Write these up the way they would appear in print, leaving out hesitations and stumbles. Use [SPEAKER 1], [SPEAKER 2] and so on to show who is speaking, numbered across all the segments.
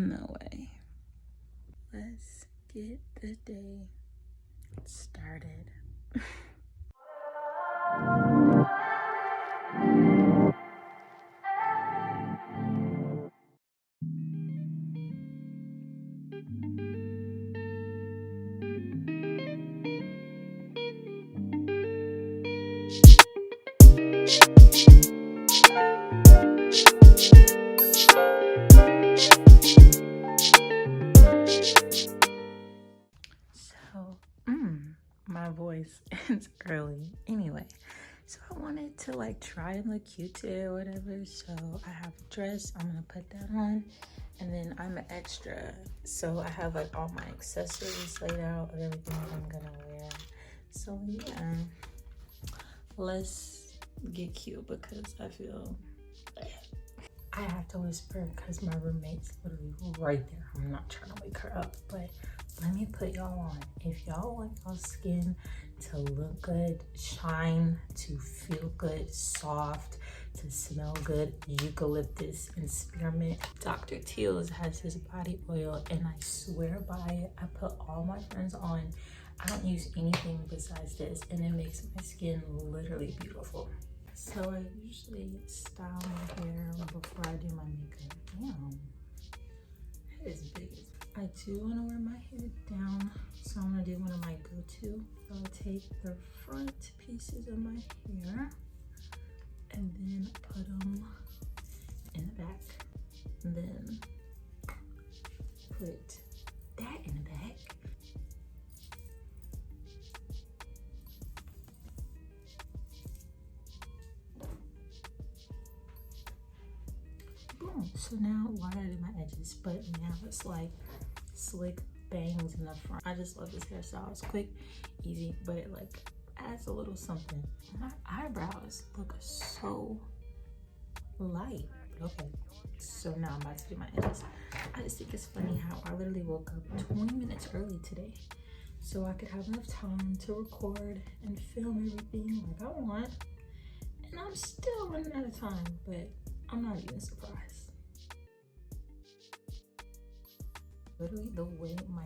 [SPEAKER 1] No way. Let's get the day started. So, my voice is early anyway. So I wanted to like try and look cute today or whatever. So I have a dress, I'm gonna put that on. And then I'm an extra. So I have like all my accessories laid out of everything I'm gonna wear. So yeah, let's get cute because I feel I have to whisper because my roommate's literally right there. I'm not trying to wake her up, but let me put y'all on. If y'all want y'all skin to look good, shine, to feel good, soft, to smell good, eucalyptus and spearmint. Dr. Teal's has his body oil and I swear by it. I put all my friends on. I don't use anything besides this and it makes my skin literally beautiful. So I usually style my hair before I do my makeup. Damn, that is big. I do want to wear my hair down, so I'm gonna do one of my go-to. I'll take the front pieces of my hair and then put them in the back, and then put that in the back. Boom. So now, why did I do my edges? But now it's like slick bangs in the front. I just love this hairstyle. It's quick, easy, but it like adds a little something. My eyebrows look so light. Okay, so now I'm about to do my edges. I just think it's funny how I literally woke up 20 minutes early today so I could have enough time to record and film everything like I want, and I'm still running out of time, but I'm not even surprised. Literally the way my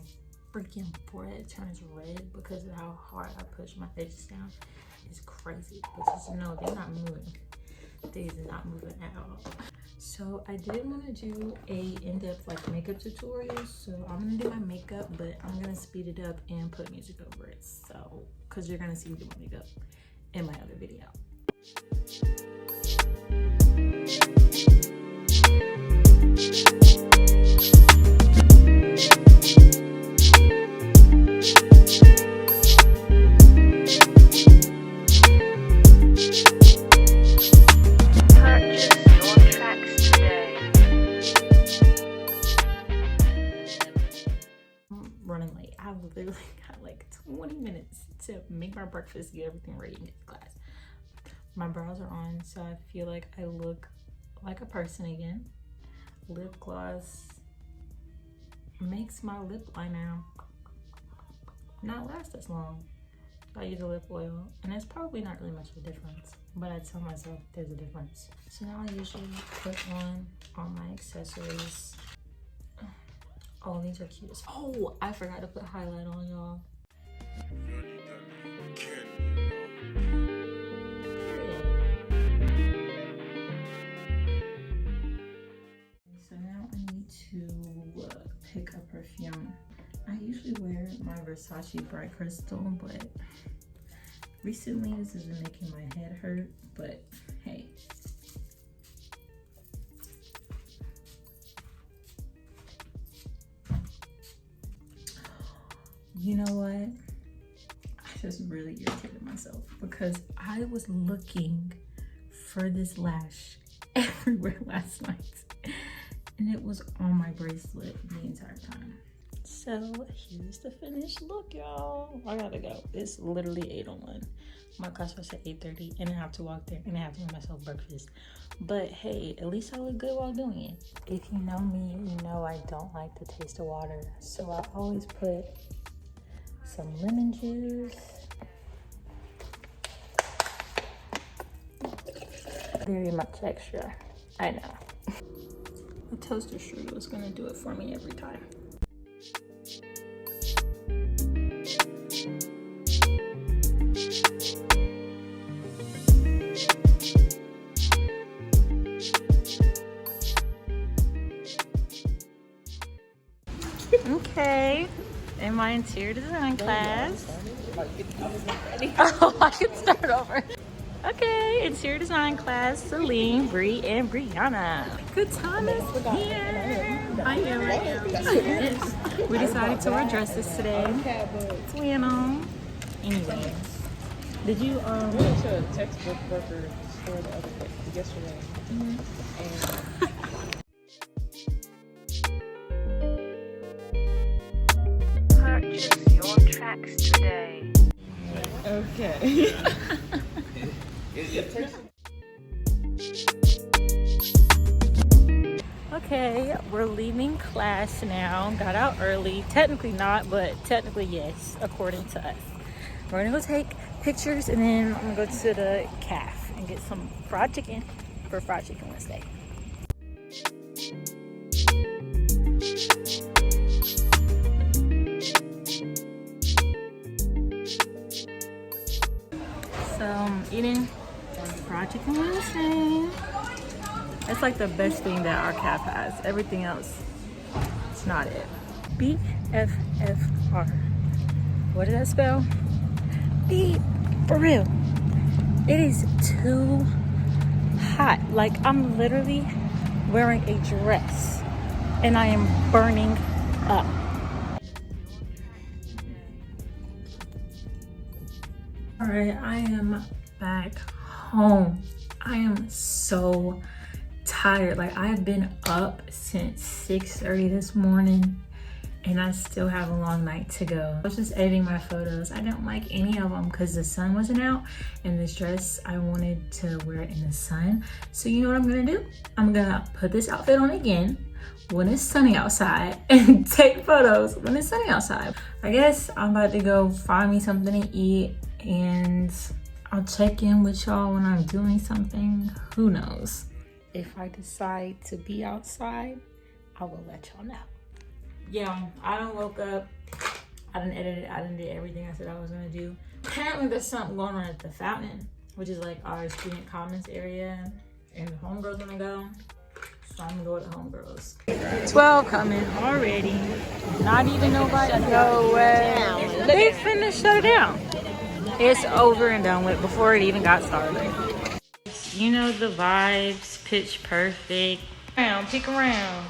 [SPEAKER 1] freaking forehead turns red because of how hard I push my edges down is crazy. But just know they're not moving. They're not moving at all. So I did want to do a in-depth like makeup tutorial. So I'm gonna do my makeup, but I'm gonna speed it up and put music over it. So, cause you're gonna see me do my makeup in my other video. Running late. I literally got like 20 minutes to make my breakfast, get everything ready, and get to class. My brows are on, so I feel like I look like a person again. Lip gloss makes my lip liner not last as long. I use a lip oil, and it's probably not really much of a difference, but I tell myself there's a difference. So now I usually put on all my accessories. Oh, these are cute. Oh, I forgot to put highlight on, y'all. So now I need to pick a perfume. I usually wear my Versace Bright Crystal, but recently this has been making my head hurt, but hey. You know what? I just really irritated myself because I was looking for this lash everywhere last night and it was on my bracelet the entire time. So here's the finished look, y'all. I gotta go. It's literally 8:01. My class starts at 8:30 and I have to walk there and I have to make myself breakfast. But hey, at least I look good while doing it. If you know me, you know I don't like the taste of water. So I always put some lemon juice. Very much extra, I know. A toaster strudel is gonna do it for me every time. Okay, in my interior design class. Oh, I can start over. Okay, interior design class, Celine, Bree, and Brianna. Good time is here. I am. We decided to wear dresses today. Flannel. Anyways, did you
[SPEAKER 2] We went to a textbook broker store the other day, yesterday.
[SPEAKER 3] Purchase your tracks today.
[SPEAKER 2] Okay.
[SPEAKER 1] Okay, we're leaving class now. Got out early. Technically not, but technically yes, according to us. We're gonna go take pictures and then I'm gonna go to the caf and get some fried chicken for Fried Chicken Wednesday. So I'm eating Fried Chicken Wednesday. It's like the best thing that our caf has. Everything else, it's not it. BFFR. What did that spell? B for real. It is too hot. Like I'm literally wearing a dress and I am burning up. All right, I am back home. I am so tired. Like I've been up since 6:30 this morning and I still have a long night to go. I was just editing my photos. I don't like any of them because the sun wasn't out and this dress, I wanted to wear it in the sun. So you know what I'm gonna do? I'm gonna put this outfit on again when it's sunny outside and take photos when it's sunny outside. I guess I'm about to go find me something to eat and I'll check in with y'all when I'm doing something. Who knows? If I decide to be outside, I will let y'all know. Yeah, I done woke up, I done edited, I done did everything I said I was gonna do. Apparently there's something going on at the fountain, which is like our student commons area, and the homegirls wanna go. So I'm gonna go with the homegirls. 12 coming already. Not even nobody. No way. They finna shut it down. It's over and done with before it even got started. You know the vibes, pitch perfect. Peek around.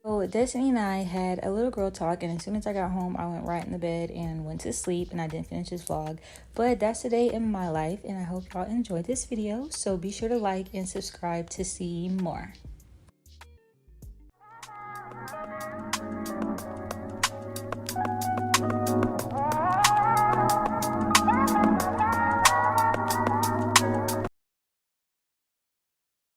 [SPEAKER 1] So Destiny and I had a little girl talk, and as soon as I got home, I went right in the bed and went to sleep, and I didn't finish this vlog. But that's the day in my life, and I hope y'all enjoyed this video. So be sure to like and subscribe to see more.